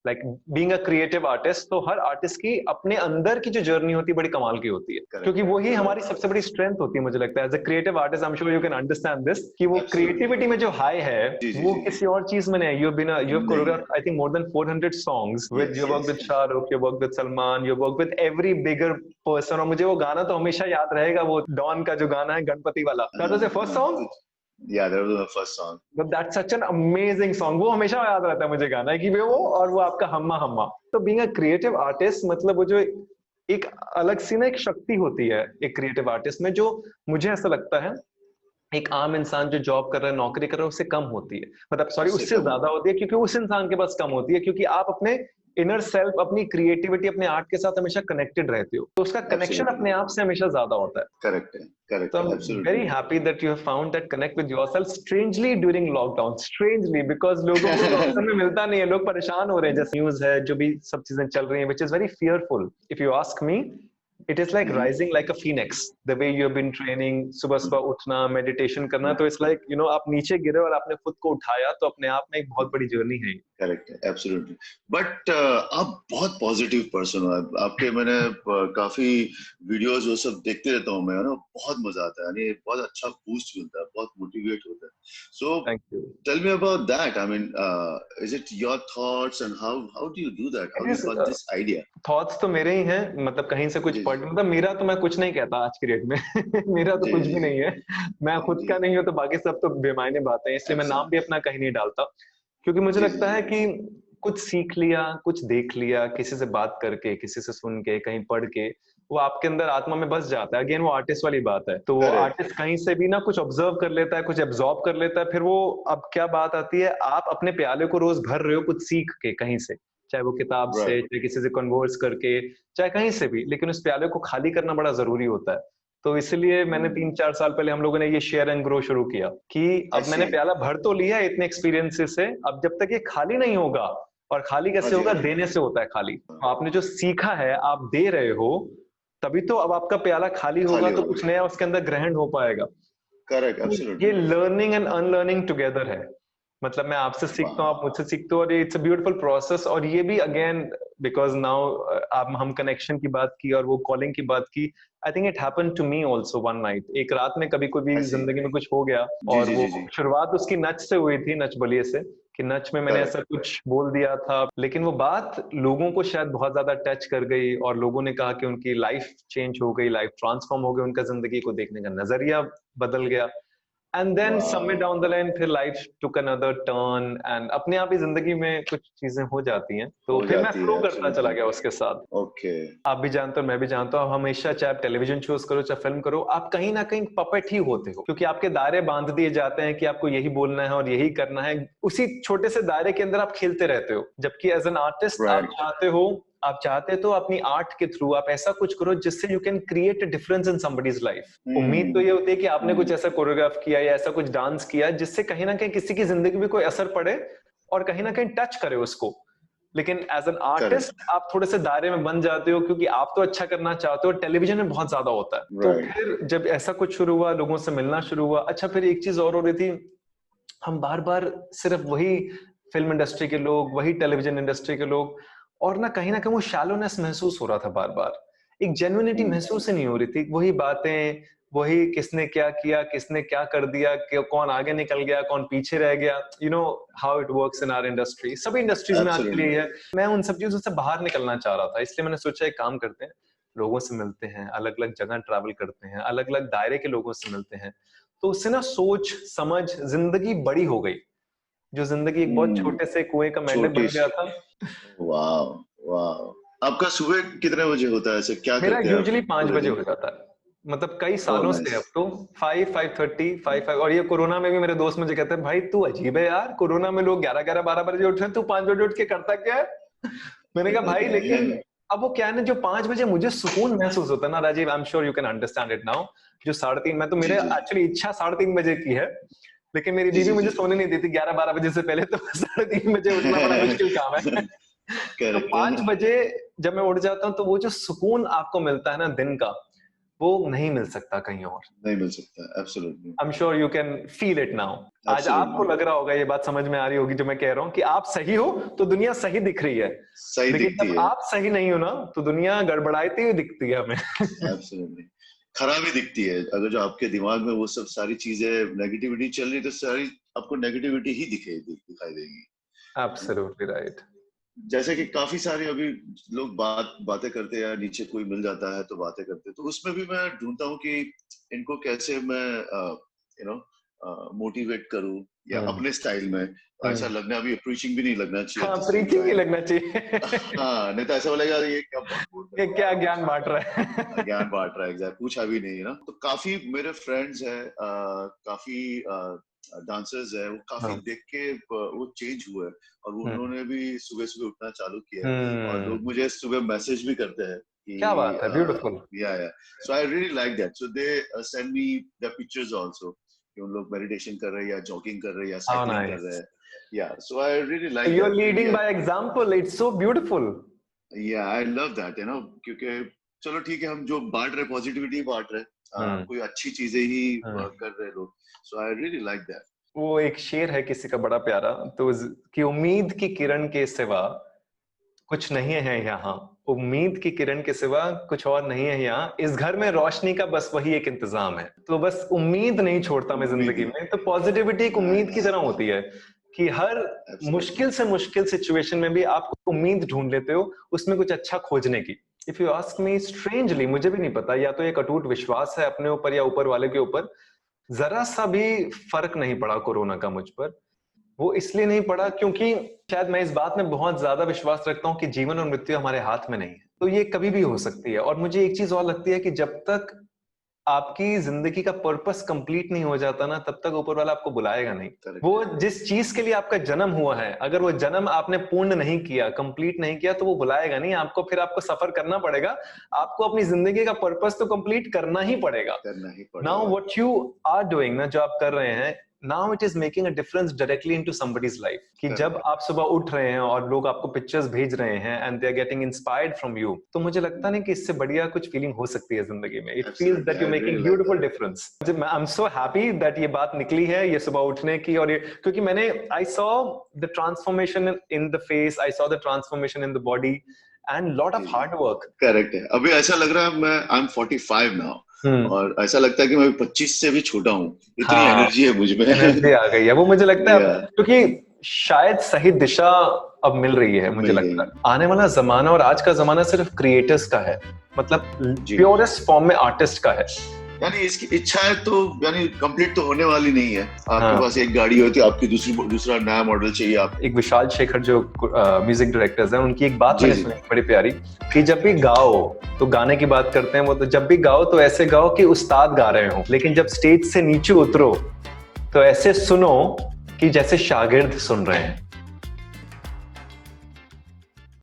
Like being a creative artist, तो हर artist की अपने अंदर की जो जर्नी होती है बड़ी कमाल की होती है, क्योंकि वही हमारी सबसे बड़ी स्ट्रेंथ होती है मुझे लगता है as a creative artist. I am sure you can understand this कि वो क्रिएटिविटी में जो हाई है वो किसी और चीज में नहीं। You have choreographed I think more than 400 songs with you work with Shahrukh, you work with Salman, you work with every bigger person. और मुझे वो गाना तो हमेशा याद रहेगा, वो डॉन का जो गाना है गणपति वाला, that was your first song. Yeah, that was my first song. But that's such an amazing song. वो हमेशा याद रहता है मुझे गाना कि वो और वो आपका हम्मा हम्मा। तो बीइंग अ क्रिएटिव आर्टिस्ट मतलब वो जो एक अलग सी ना एक शक्ति होती है एक क्रिएटिव आर्टिस्ट में, जो मुझे ऐसा लगता है एक आम इंसान जो जॉब कर रहा है, नौकरी कर रहा है, उससे कम होती है। मतलब सॉरी, उससे ज्यादा होती है, क्योंकि उस इंसान के पास कम होती है, क्योंकि आप अपने इनर सेल्फ, अपनी क्रिएटिविटी, अपने आर्ट के साथ हमेशा कनेक्टेड रहते हो, तो उसका कनेक्शन अपने आप से हमेशा ज्यादा होता है। करेक्ट है, करेक्ट So है, I'm absolutely. very happy that you have found that connect with yourself strangely during lockdown. Strangely, because लोगों को तो ऑप्शन में मिलता नहीं है, लोग परेशान हो रहे हैं, जैसे न्यूज है, जो भी सब चीजें चल रही हैं, which is very fearful. If you ask me, it is like rising like a phoenix. The way you have been training, सुबह सुबह उठना, मेडिटेशन करना, तो it's like आप नीचे गिरे और आपने खुद को उठाया, तो अपने आप में एक बहुत बड़ी जर्नी है। करेक्ट है, एब्सोल्युटली। बट आप बहुत पॉजिटिव पर्सन हो। आपके मैंने काफी वीडियोस वो सब देखते रहता हूँ मैं, ना बहुत मजा आता है, यानी बहुत अच्छा बूस्ट मिलता है, बहुत मोटिवेट होता है। So tell me about that. I mean, is it your thoughts and how do you do that? How you got this idea? Thoughts तो मेरे ही हैं, मतलब कहीं से कुछ पढ़, मतलब मेरा तो मैं कुछ नहीं कहता आज की डेट में मेरा तो कुछ भी नहीं है, मैं खुद का नहीं हूँ तो बाकी सब तो बेमायने बातें हैं, इसलिए मैं नाम भी अपना कहीं नहीं डालता, क्योंकि मुझे लगता है कि कुछ सीख लिया, कुछ देख लिया, किसी से बात करके, किसी से सुन के, कहीं पढ़ के, वो आपके अंदर आत्मा में बस जाता है। अगेन वो आर्टिस्ट वाली बात है, तो वो आर्टिस्ट कहीं से भी ना कुछ ऑब्जर्व कर लेता है, कुछ एब्जॉर्ब कर लेता है, फिर वो, अब क्या बात आती है, आप अपने प्याले को रोज भर रहे हो कुछ सीख के कहीं से, चाहे वो किताब से, चाहे किसी से कन्वर्स करके, चाहे कहीं से भी, लेकिन उस प्याले को खाली करना बड़ा जरूरी होता है। तो इसलिए मैंने 3-4 साल पहले हम लोगों ने ये शेयर एंड ग्रो शुरू किया कि अब मैंने प्याला भर तो लिया इतने एक्सपीरियंसेस से, अब जब तक ये खाली नहीं होगा, और खाली कैसे होगा, देने से होता है खाली। आपने जो सीखा है आप दे रहे हो, तभी तो अब आपका प्याला खाली होगा, तो कुछ नया उसके अंदर ग्रहण हो पाएगा। Correct, absolutely. ये लर्निंग एंड अनलर्निंग टुगेदर है, मतलब मैं आपसे सीखता हूँ, आप मुझसे सीखते हो, और इट्स अ ब्यूटीफुल प्रोसेस। और ये भी अगेन बिकॉज नाउ आप हम कनेक्शन की बात की और वो कॉलिंग की बात की, I think it happened to me also one night, एक रात में कभी कोई भी जिंदगी में कुछ हो गया, और वो शुरुआत उसकी नच से हुई थी, नच बलिए से, कि नच में मैंने ऐसा कुछ बोल दिया था, लेकिन वो बात लोगों को शायद बहुत ज्यादा टच कर गई, और लोगों ने कहा कि उनकी लाइफ चेंज हो गई, लाइफ ट्रांसफॉर्म हो गई, उनका जिंदगी को देखने का नजरिया बदल गया। And then somewhere down the line फिर life took another turn, and अपने आप ही जिंदगी में कुछ चीजें हो जाती हैं, तो फिर मैं फ्लो करता चला गया उसके साथ। ओके। आप भी जानते हो, मैं भी जानता हूँ, हमेशा चाहे आप टेलीविजन शोज करो, चाहे फिल्म करो, आप कहीं ना कहीं पपेट ही होते हो, क्योंकि आपके दायरे बांध दिए जाते हैं कि आपको यही बोलना है और यही करना है, उसी छोटे से दायरे के अंदर आप खेलते रहते हो। जबकि एज एन आर्टिस्ट आप चाहते तो अपनी आर्ट के थ्रू आप ऐसा कुछ करो जिससे you can create a difference in somebody's life. उम्मीद तो ये होती है कि आपने कुछ ऐसा कोरियोग्राफ किया या ऐसा कुछ डांस किया जिससे कहीं ना कहीं किसी की जिंदगी में कोई असर पड़े और कहीं ना कहीं टच करे उसको। लेकिन एज एन आर्टिस्ट आप थोड़े से दायरे में बन जाते हो, क्योंकि आप तो अच्छा करना चाहते हो, टेलीविजन में बहुत ज्यादा होता है। तो फिर जब ऐसा कुछ शुरू हुआ, लोगों से मिलना शुरू हुआ, अच्छा फिर एक चीज और हो रही थी, हम बार बार सिर्फ वही फिल्म इंडस्ट्री के लोग, वही टेलीविजन इंडस्ट्री के लोग, और ना कहीं वो शैलोनेस महसूस हो रहा था, बार बार एक जेन्युइनिटी महसूस ही नहीं हो रही थी, वही बातें, वही किसने क्या किया, किसने क्या कर दिया, कौन आगे निकल गया, कौन पीछे रह गया, you know how it works in our industry, सभी इंडस्ट्रीज में आजकल यही है। मैं उन सब चीजों से बाहर निकलना चाह रहा था, इसलिए मैंने सोचा एक काम करते हैं, लोगों से मिलते हैं, अलग अलग जगह ट्रैवल करते हैं, अलग अलग दायरे के लोगों से मिलते हैं, तो उससे ना सोच समझ जिंदगी बड़ी हो गई। जो जिंदगी एक बहुत छोटे से कुएं का मेंढक बन गया था। वाह वाह। आपका सुबह कितने बजे होता है, ऐसे क्या मेरा करते हैं? यूजुअली 5 बजे हो जाता है, मतलब कई सालों से अब तो 5:30 5 और ये कोरोना में भी मेरे दोस्त मुझे कहते हैं, भाई तू अजीब है यार, कोरोना में लोग 11 12 बजे उठ रहे हैं, तू 5 बजे उठ के करता क्या है? मैंने कहा भाई लेकिन अब वो क्या है ना, जो 5 बजे मुझे सुकून महसूस होता है ना Rajeev, I am sure you can understand it now, जो 3:30, मैं तो मेरे एक्चुअली इच्छा 3:30 बजे की है, लेकिन मेरी बीवी मुझे सोने नहीं देती 11 12 बजे से पहले, तो 3:30 बजे उठना बड़ा मुश्किल काम है। तो 5 बजे जब मैं उठ जाता हूँ, तो वो जो सुकून आपको मिलता है ना दिन का, वो नहीं मिल सकता कहीं और। नहीं मिल सकता, absolutely. I am sure you can feel it now. आज आपको लग रहा होगा, ये बात समझ में आ रही होगी जो मैं कह रहा हूँ, कि आप सही हो तो दुनिया सही दिख रही है, सही लेकिन दिखती जब है, आप सही नहीं हो ना तो दुनिया गड़बड़ाती हुई दिखती है हमें। एब्सोल्युटली खराबी दिखती है। अगर जो आपके दिमाग में वो सब सारी चीजें नेगेटिविटी चल रही, तो सारी आपको नेगेटिविटी ही दिखाई देगी। Absolutely right. जैसे कि काफी सारे अभी लोग बातें करते हैं, नीचे कोई मिल जाता है तो बातें करते हैं, तो उसमें भी मैं ढूंढता हूँ कि इनको कैसे मैं मोटिवेट करूँ या अपने स्टाइल में। ऐसा लगना भी, प्रीचिंग भी नहीं लगना चाहिए। हाँ, प्रीचिंग नहीं लगना चाहिए। हाँ, नहीं तो ऐसा बोलेगा ये क्या ये क्या ज्ञान बांट रहा है। ज्ञान बांट रहा है, एग्जैक्ट, पूछा भी नहीं है ना। तो काफी मेरे फ्रेंड्स हैं, काफी डांसर्स है, वो काफी देख के वो चेंज हुए हैं, और उन्होंने भी सुबह सुबह उठना चालू किया है, और लोग मुझे सुबह मैसेज भी करते हैं कि क्या बात है, beautiful. Yeah so I really like that. So they send me the pictures also कि उन लोग मेडिटेशन कर रहे हैं या जॉगिंग कर रहे हैं या साइकिलिंग कर रहे हैं। Yeah so I really like that. You are leading by example, it's so beautiful. Yeah I love that, you know, क्योंकि चलो ठीक है, हम जो बांट रहे पॉजिटिविटी बांट रहे, कोई अच्छी चीजें ही कर रहे लोग। सो आई रियली लाइक दैट। वो एक शेर है किसी का बड़ा प्यारा, तो कि उम्मीद की किरण के सिवा कुछ नहीं है यहाँ, उम्मीद की किरण के सिवा कुछ और नहीं है यहाँ, इस घर में रोशनी का बस वही एक इंतजाम है। तो बस उम्मीद नहीं छोड़ता मैं जिंदगी में। तो पॉजिटिविटी एक उम्मीद की तरह होती है कि हर मुश्किल से मुश्किल सिचुएशन में भी आप उम्मीद ढूंढ लेते हो, उसमें कुछ अच्छा खोजने की। If you ask me, strangely, मुझे भी नहीं पता, या तो एक अटूट विश्वास है अपने ऊपर या ऊपर वाले के ऊपर, जरा सा भी फर्क नहीं पड़ा कोरोना का मुझ पर। वो इसलिए नहीं पड़ा क्योंकि शायद मैं इस बात में बहुत ज्यादा विश्वास रखता हूँ कि जीवन और मृत्यु हमारे हाथ में नहीं है, तो ये कभी भी हो सकती है। और मुझे एक चीज और लगती है कि जब तक आपकी जिंदगी का पर्पस कंप्लीट नहीं हो जाता ना, तब तक ऊपर वाला आपको बुलाएगा नहीं। वो जिस चीज के लिए आपका जन्म हुआ है, अगर वो जन्म आपने पूर्ण नहीं किया, कंप्लीट नहीं किया, तो वो बुलाएगा नहीं आपको। फिर आपको सफर करना पड़ेगा, आपको अपनी जिंदगी का पर्पस तो कंप्लीट करना ही पड़ेगा। Now what you are doing ना, जो आप कर रहे हैं, now it is making a difference directly into somebody's life। कि जब आप सुबह उठ रहे हैं और लोग आपको पिक्चर्स भेज रहे हैं and they are getting inspired from you, तो मुझे लगता नहीं कि इससे बढ़िया कुछ फीलिंग हो सकती है जिंदगी में। It feels that you're making beautiful difference। I'm so happy that ये बात निकली है, ये सुबह उठने की, और ये क्योंकि मैंने I saw the transformation in the face, I saw the transformation in the body and lot of hard work। Correct है। अभी ऐसा लग रहा है मैं I'm 45 now, और ऐसा लगता है कि मैं 25 से भी छोटा हूँ। इतनी एनर्जी है मुझ में, एनर्जी आ गई है। वो मुझे लगता है क्योंकि शायद सही दिशा अब मिल रही है। मुझे लगता है आने वाला जमाना और आज का जमाना सिर्फ क्रिएटर्स का है, मतलब प्योरेस्ट फॉर्म में आर्टिस्ट का है। यानी इसकी इच्छा है तो यानी कंप्लीट तो होने वाली नहीं है। आपके पास एक गाड़ी होती है, आपकी दूसरा नया मॉडल चाहिए। आप एक विशाल शेखर जो म्यूजिक डायरेक्टर्स हैं, उनकी एक बात मैंने सुनी बड़ी प्यारी, कि जब भी गाओ तो गाने की बात करते हैं वो, तो जब भी गाओ तो ऐसे गाओ कि उस्ताद गा रहे हो, लेकिन जब स्टेज से नीचे उतरो तो ऐसे सुनो कि जैसे शागिर्द सुन रहे हैं।